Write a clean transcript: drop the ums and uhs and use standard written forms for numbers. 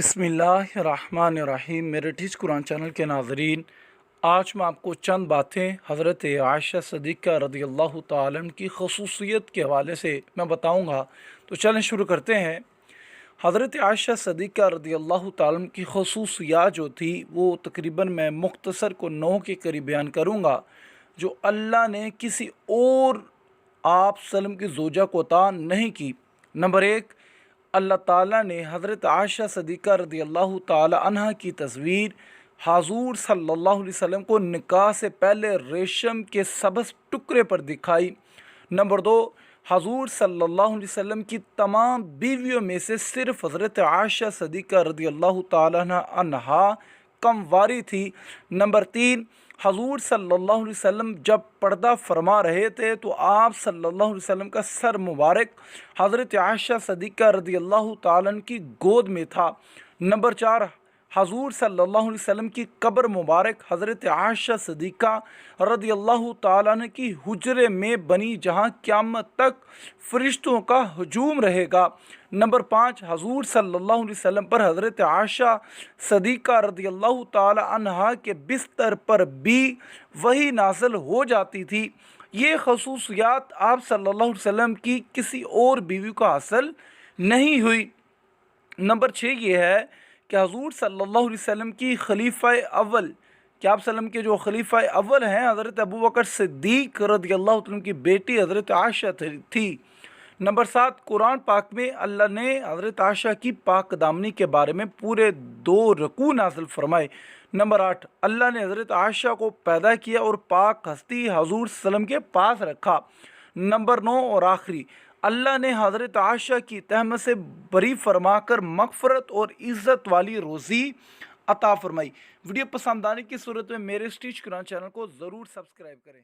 बिस्मिल्लाहिर्रहमानिर्रहीम। मेरे teach Quran channel के नाज़रीन, आज मैं आपको चंद बातें हज़रत आयशा सिद्दीक़ा रज़ी अल्लाह तआला की ख़ुसूसियत के हवाले से मैं बताऊंगा। तो चलें शुरू करते हैं। हज़रत आयशा सिद्दीक़ा रज़ी अल्लाह तआला की ख़ुसूसियत जो थी वो तकरीबन मैं मुख्तसर को 9 के करीब बयान करूँगा, जो अल्लाह ने किसी और आप सल्लम की ज़ौजा को अता नहीं की। नंबर 1, अल्लाह ताला ने हज़रत आयशा सिद्दीक़ा रज़ी अल्लाह ताला अन्हा की तस्वीर हुज़ूर सल्लल्लाहु अलैहि वसल्लम को निकाह से पहले रेशम के सब्ज़ टुकड़े पर दिखाई। नंबर 2, हुज़ूर सल्लल्लाहु अलैहि वसल्लम की तमाम बीवियों में से सिर्फ हज़रत आयशा सिद्दीक़ा रज़ी अल्लाह ताला अन्हा कमवारी थी। नंबर 3, हुज़ूर सल्लल्लाहु अलैहि वसल्लम जब पर्दा फरमा रहे थे तो आप सल्लल्लाहु अलैहि वसल्लम का सर मुबारक हज़रत आयशा सिद्दीक़ा रज़ी अल्लाह ताला की गोद में था। नंबर 4, हुज़ूर सल्लल्लाहु अलैहि वसल्लम की कब्र मुबारक हज़रत आयशा सिद्दीक़ा रज़ी अल्लाह ताला की हुजरे में बनी, जहाँ क़यामत तक फ़रिश्तों का हजूम रहेगा। नंबर 5, हुज़ूर सल्लल्लाहु अलैहि वसल्लम पर हज़रत आयशा सिद्दीक़ा रज़ी अल्लाह ताला अन्हा के बिस्तर पर भी वही नाज़िल हो जाती थी। ये ख़ुसूसियत आप सल्लल्लाहु अलैहि वसल्लम की किसी और बीवी को हासिल नहीं हुई। नंबर 6 ये है कि हुज़ूर सल्लल्लाहु अलैहि वसल्लम की खलीफा अव्वल कि आप सल्लम के जो खलीफा अव्वल हैं हज़रत अबू बकर सिद्दीक़ रज़ी अल्लाह तआला की बेटी हज़रत आयशा थी। नंबर 7, कुरान पाक में अल्लाह ने हज़रत आयशा की पाक दामनी के बारे में पूरे 2 रकू नाज़िल फरमाए। नंबर 8, अल्लाह ने हज़रत आयशा को पैदा किया और पाक हस्ती हुज़ूर सल्लम के पास रखा। नंबर 9 और आखिरी, अल्लाह ने हज़रत आयशा की तहमत से बरी फरमाकर मग़फ़रत और इज़्ज़त वाली रोज़ी अता फरमाई। वीडियो पसंद आने की सूरत में मेरे टीच कुरान चैनल को ज़रूर सब्सक्राइब करें।